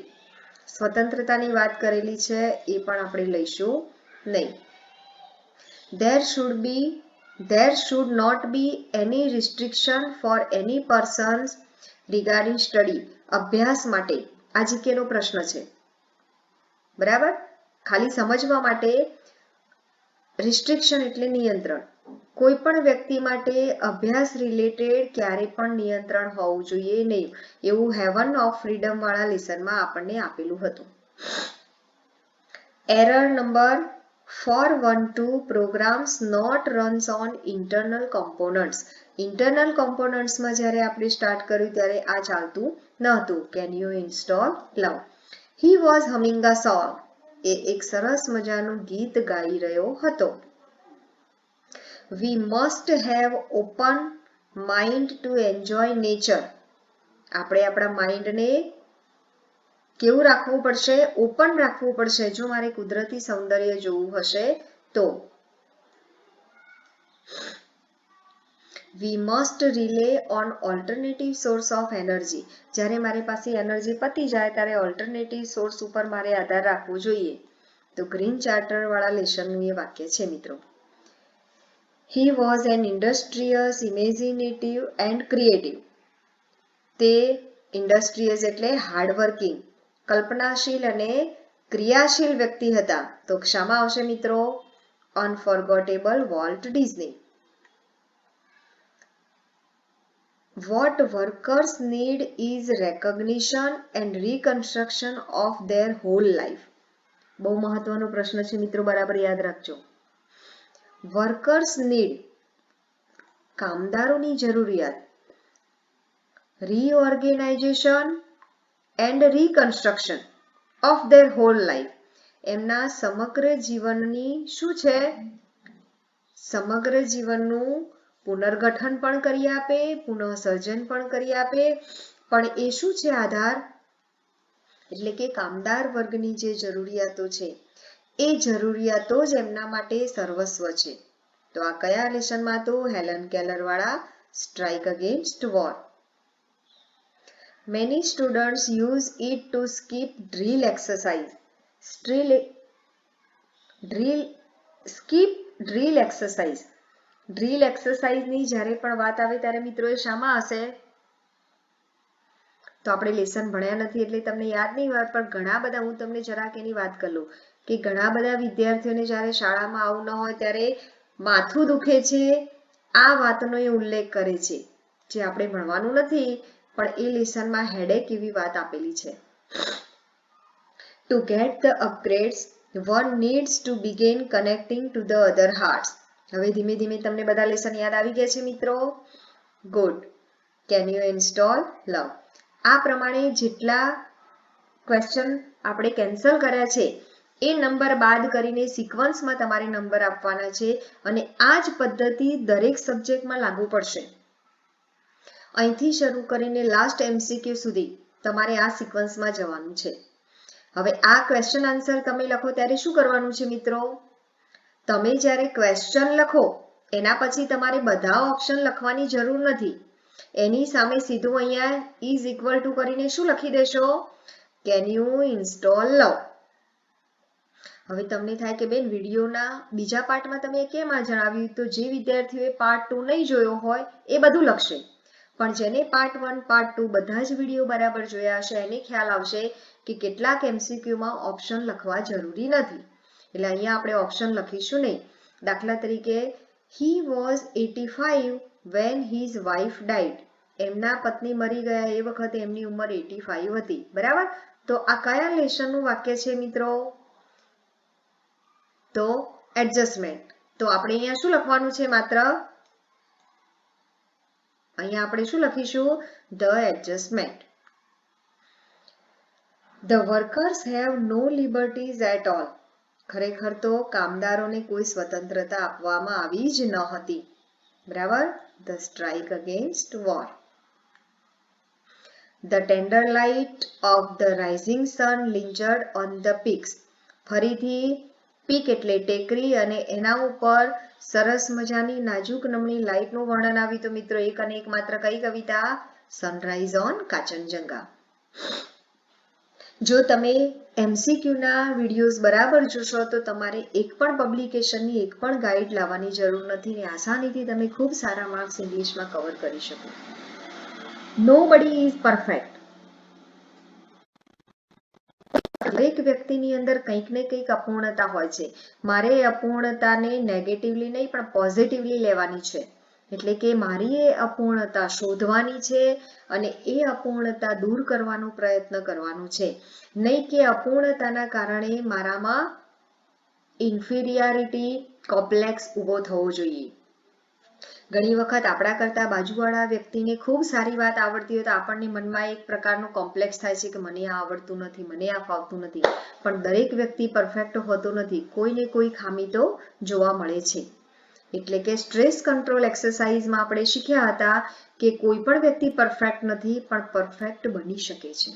સ્વતંત્રતાની વાત કરેલી છે, એ પણ આપણે લઈશું નહીં. There should not be any restriction for any persons regarding study. અભ્યાસ માટે આ જીકેનો પ્રશ્ન છે. બરાબર, ખાલી સમજવા માટે. રિસ્ટ્રિક્શન એટલે નિયંત્રણ. કોઈ પણ વ્યક્તિ માટે અભ્યાસ રિલેટેડ ક્યારે પણ નિયંત્રણ હોવું જોઈએ નહીં, એવું હેવન ઓફ ફ્રીડમ વાળા લેસનમાં આપણને આપેલું હતું. Error number 412. Programs not runs on internal components. Internal કોમ્પોનન્ટ્સમાં જ્યારે આપણે સ્ટાર્ટ કર્યું ત્યારે આ ચાલતું ન હતું. Can you install love? He was humming a song. એ એક સરસ મજાનું ગીત ગાઈ રહ્યો હતો. We must have open mind to enjoy nature. આપણે આપણા માઇન્ડને કેવું રાખવું પડશે? ઓપન રાખવું પડશે જો મારે કુદરતી સૌંદર્ય જોવું હશે તો. We must rely on alternative source of energy. જ્યારે મારી પાસે એનર્જી પતી જાય ત્યારે ઓલ્ટરનેટિવ સોર્સ ઉપર મારે આધાર રાખવો જોઈએ. તો ગ્રીન ચાર્ટર વાળા લેસનનું એ વાક્ય છે મિત્રો. He was an industrious, imaginative and creative. તે ઇન્ડસ્ટ્રીયસ એટલે હાર્ડવર્કિંગ, કલ્પનાશીલ અને ક્રિયાશીલ વ્યક્તિ હતા. તો શામાં આવશે મિત્રો? Unforgettable Walt Disney. What workers need is recognition and reconstruction of their whole life. બહુ મહત્વનો પ્રશ્ન છે મિત્રો, બરાબર યાદ રાખજો. વર્કર્સ નીડ, કામદારોની જરૂરિયાત, reorganisation and reconstruction of their whole life, એમના સમગ્ર જીવનની શું છે, સમગ્ર જીવનનું પુનર્ગઠન પણ કરી આપે, પુનઃસર્જન પણ કરી આપે, પણ એ શું છે આધાર, એટલે કે કામદાર વર્ગની જે જરૂરિયાતો છે એ જરૂરિયાતો જ એમના માટે સર્વસ્વ છે. તો આ કયા લેસનમાં તો હેલન કેલર વાળા strike against war. Many students use it to skip drill exercise. Drill exercise. Drill exercise ની જ્યારે પણ વાત આવે ત્યારે મિત્રો એ શામાં હશે? તો આપણે લેસન ભણ્યા નથી એટલે તમને યાદ નહીં હોય, પણ ઘણા બધા, હું તમને જરાક એની વાત કરી લઉં કે ઘણા બધા વિદ્યાર્થીઓને જ્યારે શાળામાં આવું ન હોય ત્યારે માથું દુખે છે, આ વાતનો એ ઉલ્લેખ કરે છે, જે આપણે ભણવાનું નથી પણ એ લેસનમાં હેડેક એવી વાત આપેલી છે. To get the upgrades, one needs to begin connecting to the other hearts. હવે ધીમે ધીમે તમને બધા લેસન યાદ આવી ગયા છે મિત્રો? Good. Can you install love? આ પ્રમાણે જેટલા ક્વેશ્ચન આપણે કેન્સલ કર્યા છે એ નંબર બાદ કરીને સિક્વન્સમાં તમારે નંબર આપવાના છે અને આ જ પદ્ધતિ દરેક સબ્જેક્ટમાં લાગુ પડશે. અહીંથી શરૂ કરીને લાસ્ટ MCQ સુધી તમારે આ સિક્વન્સમાં જવાનું છે. હવે આ ક્વેશ્ચન આન્સર તમે લખો ત્યારે શું કરવાનું છે મિત્રો? તમે જ્યારે ક્વેશ્ચન લખો એના પછી તમારે બધા ઓપ્શન લખવાની જરૂર નથી. એની સામે સીધું અહીંયા ઇઝ ઇક્વલ ટુ કરીને શું લખી દેશો? કેન યુ ઇન્સ્ટોલ લવ. હવે તમને થાય કે બેન વિડીયોના બીજા પાર્ટમાં તમે કેમ આ જણાવ્યું? તો જે વિદ્યાર્થીઓએ પાર્ટ 2 નહીં જોયો હોય એ બધું લખશે, પણ જેને પાર્ટ 1 પાર્ટ 2 બધા જ વિડીયો બરાબર જોયા હશે એને ખ્યાલ આવશે કે કેટલાક MCQમાં ઓપ્શન લખવા જરૂરી નથી. એટલે અહીંયા આપણે ઓપ્શન લખીશું નહીં. દાખલા તરીકે he was 85 when his wife died. એમના પત્ની મરી ગયા એ વખતે એમની ઉંમર 85 હતી. બરાબર? તો આ કયા લેશનનું વાક્ય છે મિત્રો? તો એડજસ્ટમેન્ટ. તો આપણે અહીંયા શું લખવાનું છે? માત્ર અહીંયા આપણે શું લખીશું? The adjustment. The workers have no liberties at all. ખરેખર તો કામદારોને કોઈ સ્વતંત્રતા આપવામાં આવી જ ન હતી. બરાબર? The strike against war. The tender light of the rising sun lingered on the peaks. ફરીથી પીક એટલે ટેકરી અને એના ઉપર સરસ મજાની નાજુક નમણી લાઇટનું વર્ણન આવ્યું. તો મિત્રો એક અને એક માત્ર કઈ કવિતા? Sunrise on Kanchenjunga. જો તમે MCQના વિડીયોઝ બરાબર જોશો તો તમારે એક પણ પબ્લિકેશનની એક પણ ગાઈડ લાવવાની જરૂર નથી ને આસાનીથી તમે ખૂબ સારા માર્ક્સ ઇંગ્લિશમાં કવર કરી શકો. Nobody is perfect. દરેક વ્યક્તિની અંદર કંઈક ને કંઈક અપૂર્ણતા હોય છે. મારે એ અપૂર્ણતાને નેગેટિવલી નહીં પણ પોઝિટિવલી લેવાની છે. એટલે કે મારી એ અપૂર્ણતા શોધવાની છે અને એ અપૂર્ણતા દૂર કરવાનો પ્રયત્ન કરવાનો છે. નહીં કે અપૂર્ણતાના કારણે મારામાં ઇન્ફિરિયરિટી કોમ્પ્લેક્સ ઊભો થવો જોઈએ. ઘણી વખત આપણા કરતા બાજુવાળા વ્યક્તિને ખૂબ સારી વાત આવડતી હોય તો આપણને મનમાં એક પ્રકારનો કોમ્પ્લેક્સ થાય છે કે મને આ આવડતું નથી, મને આ ફાવતું નથી. પણ દરેક વ્યક્તિ પરફેક્ટ હોતો નથી. કોઈને કોઈ ખામી તો જોવા મળે છે. એટલે કે સ્ટ્રેસ કંટ્રોલ એક્સરસાઇઝમાં આપણે શીખ્યા હતા કે કોઈ પણ વ્યક્તિ પરફેક્ટ નથી પણ પરફેક્ટ બની શકે છે.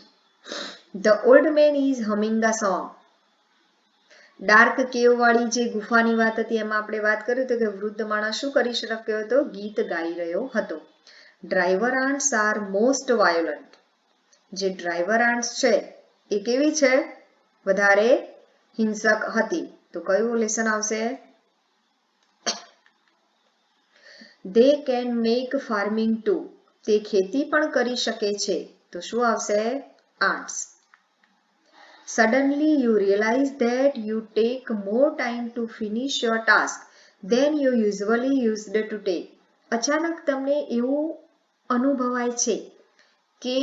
The old man is humming a song. Dark કેવ વાળી જે ગુફાની વાત હતી એમાં આપણે વાત કરી તો કે વૃદ્ધ માણસ શું કરી શક્યો હતો? ગીત ગાઈ રહ્યો હતો. Driver aunts R most violent. જે ડ્રાઈવર આન્ટ્સ છે એ કેવી છે? વધારે હિંસક હતી. તો કયું લેસન આવશે? They can make farming too. તે ખેતી પણ કરી શકે છે. તો શું આવશે? Ants. Suddenly you realize that you take more time to finish your task than you usually used to take. અચાનક તમને એવું અનુભવાય છે કે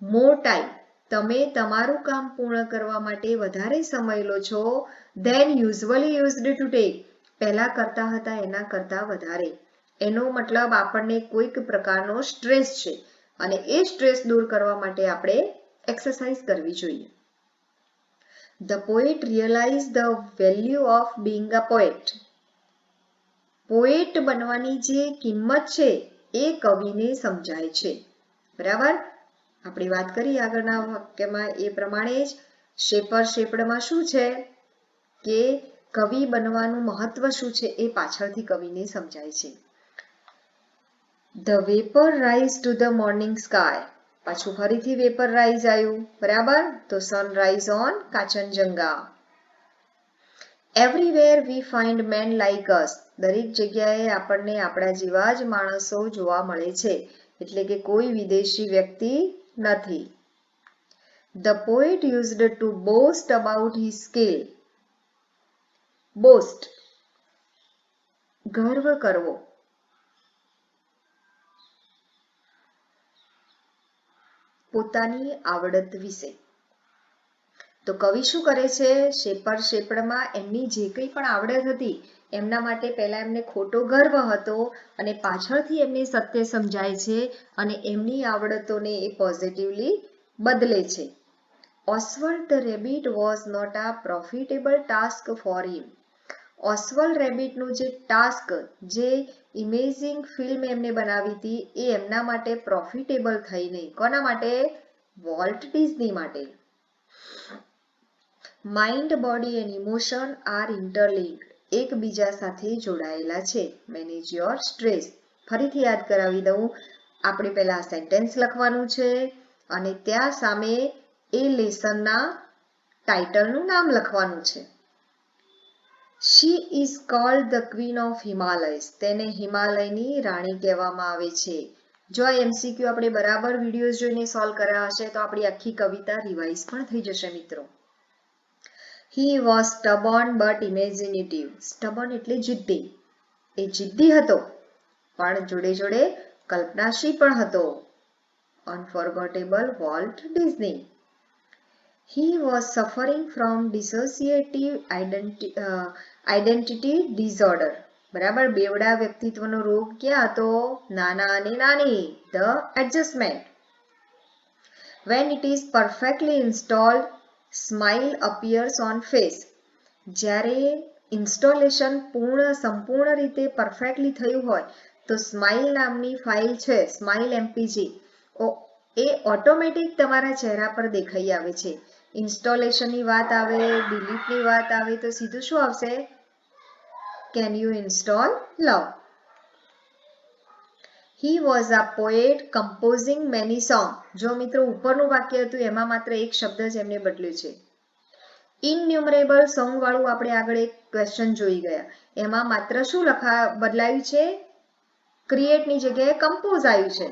more time, તમે તમારું કામ પૂર્ણ કરવા માટે વધારે સમય લો છો than usually used to take. પહેલા કરતા હતા એના કરતા વધારે. એનો મતલબ આપણને કોઈક પ્રકારનો સ્ટ્રેસ છે અને એ સ્ટ્રેસ દૂર કરવા માટે આપણે એક્સરસાઇઝ કરવી જોઈએ. The poet realized the value of being a poet. Poet બનવાની જે કિંમત છે એ કવિને સમજાય છે. બરાબર, આપણે વાત કરી આગળના વાક્યમાં એ પ્રમાણે જ શેપર શેપડમાં શું છે કે કવિ બનવાનું મહત્વ શું છે એ પાછળથી કવિને સમજાય છે. The vapor rise to the morning sky. પાછું ફરીથી વેપર રાઇઝ આવ્યું. બરાબર, તો sunrise on Kanchenjunga. Everywhere we find men like us. દરેક જગ્યાએ આપણને આપણા જેવા જ માણસો જોવા મળે છે, એટલે કે કોઈ વિદેશી વ્યક્તિ નથી. The poet used to boast about his skill. Boast, ગર્વ કરવો. પોતાની આવડત વિશે. તો કવિ શું કરે છે, શેપર શેપડમાં એમની જે કંઈ પણ આવડત હતી એમના માટે પહેલા એમને ખોટો ગર્વ હતો અને પાછળથી એમને સત્ય સમજાય છે અને એમની આવડતોને એ પોઝિટિવલી બદલે છે. Oswald the rabbit was not a profitable task for him. ઓસ્વલ્ડ રેબિટનું જે ટાસ્ક, જે ઇમેઝિંગ ફિલ્મ એમને બનાવી હતી એ એમના માટે પ્રોફિટેબલ થઈ નહીં. કોના માટે? વોલ્ટ ડિઝની માટે. Mind, body and emotion are interlinked. એકબીજા સાથે જોડાયેલા છે. Manage your stress. ફરીથી યાદ કરાવી દઉં, આપણે પહેલા સેન્ટેન્સ લખવાનું છે અને ત્યાં સામે એ લેસનના ટાઇટલનું નામ લખવાનું છે. She is called the queen of Himalayas. તેને હિમાલયની રાણી કહેવામાં આવે છે. જો આ એમસીક્યુ આપણે બરાબર વિડીયોઝ જોઈને સોલ્વ કર્યા હશે તો આપણી આખી કવિતા રિવાઇઝ પણ થઈ જશે મિત્રો. He was stubborn but imaginative. Stubborn એટલે જિદ્દી. એ જિદ્દી હતો પણ જોડે જોડે કલ્પનાશીલ પણ હતો. Unforgettable Walt Disney. He was suffering from dissociative identity disorder. બરાબર, બેવડા વ્યક્તિત્વનો રોગ ક્યાં હતો? નાના અને નાની. The adjustment. When it is perfectly installed, smile appears on face. જ્યારે ઇન્સ્ટોલેશન સંપૂર્ણ રીતે પરફેક્ટલી થયું હોય તો સ્માઇલ નામની ફાઇલ છે, સ્માઇલ એમપીજી, એ ઓટોમેટિક તમારા ચહેરા પર દેખાઈ આવે છે. ઇન્સ્ટોલેશનની વાત આવે, ડિલીટની વાત આવે તો સીધું શું આવશે? Can you install love? He was a poet composing many songs. જો મિત્રો ઉપરનું વાક્ય હતું એમાં માત્ર એક શબ્દ જ એમને બદલ્યો છે. ઇનન્યુમરેબલ સોંગ વાળું આપણે આગળ એક ક્વેશ્ચન જોઈ ગયા, એમાં માત્ર શું બદલાયું છે? ક્રિએટની જગ્યાએ કમ્પોઝ આવ્યું છે.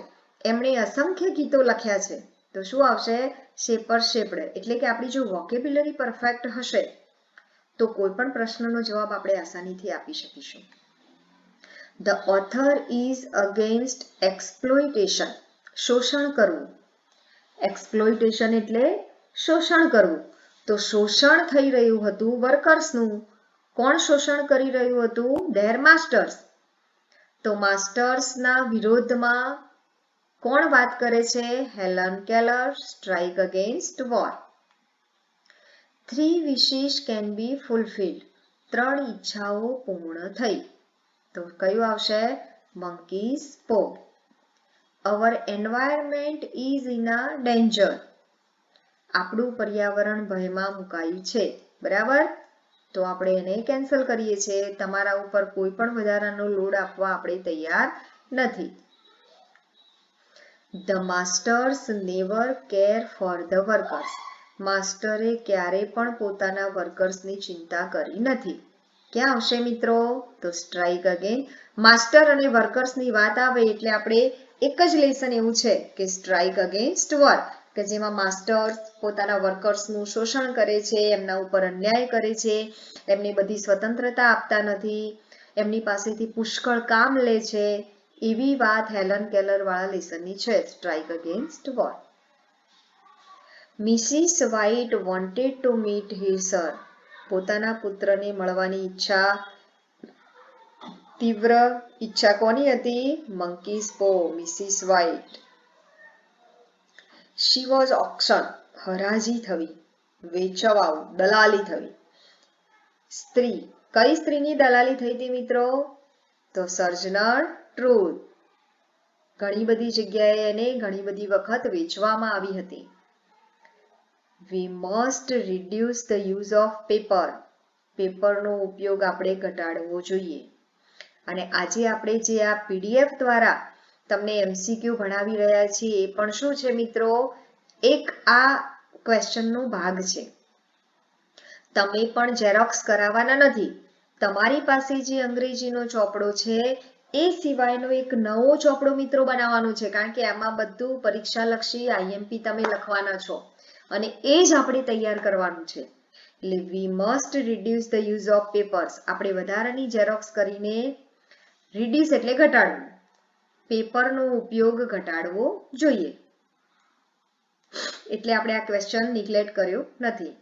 એમણે અસંખ્ય ગીતો લખ્યા છે તો શું આવશે? શેપર શેપડ. એટલે કે આપણી જો વોકેબ્યુલરી પરફેક્ટ હશે તો કોઈ પણ પ્રશ્નનો જવાબ આપણે આસાનીથી આપી શકીશું. The author is against exploitation. શોષણ કરવું. એક્સપ્લોઇટેશન એટલે શોષણ કરવું. તો શોષણ થઈ રહ્યું હતું વર્કર્સનું. કોણ શોષણ કરી રહ્યું હતું? There masters. તો માસ્ટર્સના વિરોધમાં કોણ વાત કરે છે? Helen Keller. Strike against war. 3 wishes can be fulfilled. 3 ઈચ્છાઓ પૂર્ણ થઈ. તો કયું આવશે? monkeys paw. Our environment is in a danger. આપણું પર્યાવરણ ભયમાં મુકાયું છે. બરાબર, તો આપણે એને કેન્સલ કરીએ છીએ. તમારા ઉપર કોઈ પણ વધારાનો લોડ આપવા આપણે તૈયાર નથી. The masters never care for the workers. માસ્ટરે ક્યારે પણ પોતાના વર્કર્સની ચિંતા કરી નથી. ક્યાં આવશે મિત્રો? તો સ્ટ્રાઇક અગેન. માસ્ટર અને વર્કર્સની વાત આવે એટલે આપણે એક જ લેસન એવું છે કે સ્ટ્રાઇક અગેન્સ્ટ વર્ક, કે જેમાં માસ્ટર્સ પોતાના વર્કર્સનું શોષણ કરે છે, એમના ઉપર અન્યાય કરે છે, એમને બધી સ્વતંત્રતા આપતા નથી, એમની પાસેથી પુષ્કળ કામ લે છે. એવી વાત હેલન કેલર વાળા લેસનની છે, strike against war. Mrs White wanted to meet her son. પોતાના પુત્રને મળવાની ઈચ્છા તીવ્ર ઈચ્છા કોની હતી? Monkey's paw, Mrs White. She was auction, હરાજી થવી, વેચવાવું, દલાલી થવી. સ્ત્રી, કઈ સ્ત્રીની દલાલી થઈ હતી મિત્રો? તો સર્જનર ટ્રુથ. ઘણી બધી જગ્યાએ એને ઘણી બધી વખત વેચવામાં આવી હતી. We must reduce the use of paper. પેપરનો ઉપયોગ આપણે ઘટાડવો જોઈએ. અને આજે આપણે જે આ PDF દ્વારા તમને MCQ ભણાવી રહ્યા છીએ એ પણ શું છે મિત્રો? એક આ ક્વેશ્ચનનો ભાગ છે. તમે પણ ઝેરોક્સ કરાવવાના નથી. તમારી પાસે જે અંગ્રેજીનો ચોપડો છે એ સિવાયનો એક નવો ચોપડો મિત્રો બનાવવાનો છે, કારણ કે એમાં બધું પરીક્ષાલક્ષી IMP તમે લખવાના છો અને એ જ આપણે તૈયાર કરવાનું છે. એટલે we must reduce the use of papers. આપણે વધારાની ઝેરોક્સ કરીને reduce એટલે ઘટાડવું, પેપરનો ઉપયોગ ઘટાડવો જોઈએ. એટલે આપણે આ ક્વેશ્ચન નિગ્લેક્ટ કર્યો નથી.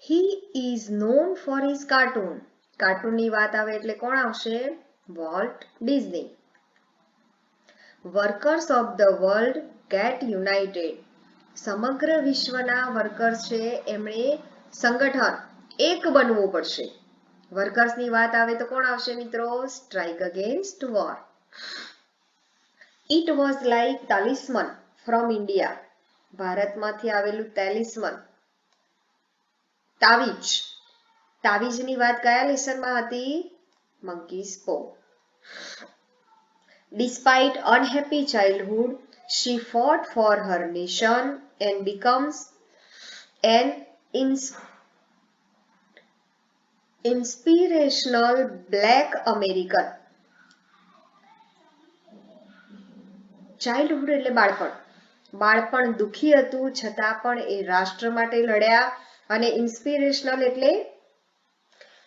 He is known for his cartoon. કાર્ટૂનની વાત આવે એટલે કોણ આવશે? Walt Disney. Workers of the world get united. સમગ્ર વિશ્વના વર્કર્સ છે એમણે સંગઠન એક બનવું પડશે. વર્કર્સની વાત આવે તો કોણ આવશે મિત્રો? Strike against war. It was like talisman from India. ભારતમાંથી આવેલું ટેલિસ્મન, તાવીજ. તાવીજની વાત કયા લેસનમાં હતી? મંકીઝ પો. Despite unhappy childhood, she fought for her nation and becomes an inspirational black American. Childhood એટલે બાળપણ. બાળપણ દુઃખી હતું છતાં પણ એ રાષ્ટ્ર માટે લડ્યા, અને ઇન્સ્પિરેશનલ એટલે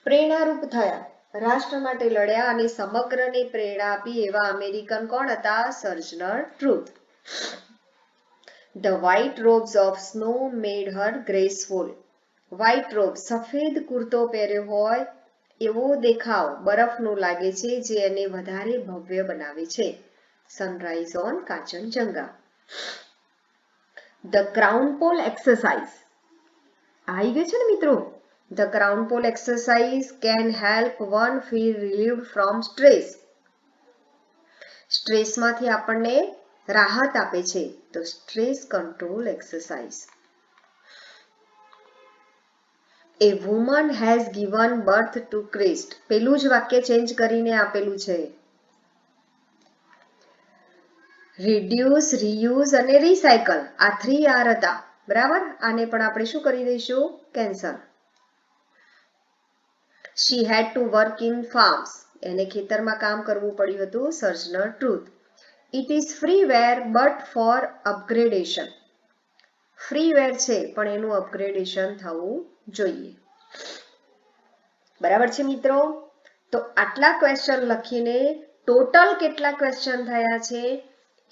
પ્રેરણારૂપ થયા, રાષ્ટ્ર માટે લડ્યા અને સમગ્રને પ્રેરણા આપી એવા અમેરિકન કોણ હતા? Sojourner Truth. The white robes of snow made her graceful. White robe, સફેદ કુર્તો પહેર્યો હોય એવો દેખાવ બરફનો લાગે છે, જે એને વધારે ભવ્ય બનાવે છે. Sunrise on Kanchenjunga. The crown pole exercise. આવી ગયું છે ને મિત્રો? The crown pole exercise can help one feel relieved from stress. સ્ટ્રેસમાંથી આપણને રાહત આપે છે, તો stress control exercise. A woman has given birth to Christ. પેલું જ વાક્ય ચેન્જ કરીને આપેલું છે. રિડ્યુસ, રીયુઝ અને રિસાયકલ, આ 3R હતા, બરાબર? આને પણ આપણે શું કરી દઈશું? Cancel. She had to work in farms. એને ખેતરમાં કામ કરવું પડ્યું હતું. Sojourner Truth. It is freeware but for upgradation. Freeware છે પણ એનું અપગ્રેડેશન થવું જોઈએ. બરાબર છે મિત્રો? તો આટલા ક્વેશ્ચન લખીને ટોટલ કેટલા ક્વેશ્ચન થયા છે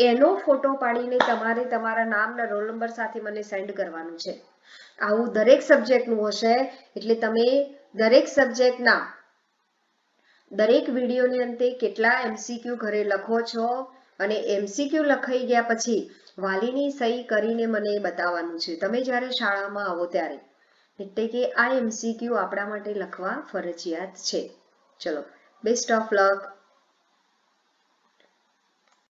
એનો ફોટો પાડીને તમારે તમારા નામના રોલ નંબર સાથે મને સેન્ડ કરવાનું છે. આવું દરેક સબ્જેક્ટનું હશે, એટલે તમે દરેક સબ્જેક્ટના દરેક વિડીયોની અંતે કેટલા MCQ ઘરે લખો છો, અને MCQ લખાઈ ગયા પછી વાલીની સહી કરીને મને બતાવવાનું છે તમે જ્યારે શાળામાં આવો ત્યારે. એટલે કે આ MCQ આપણા માટે લખવા ફરજિયાત છે. ચલો, બેસ્ટ ઓફ લક.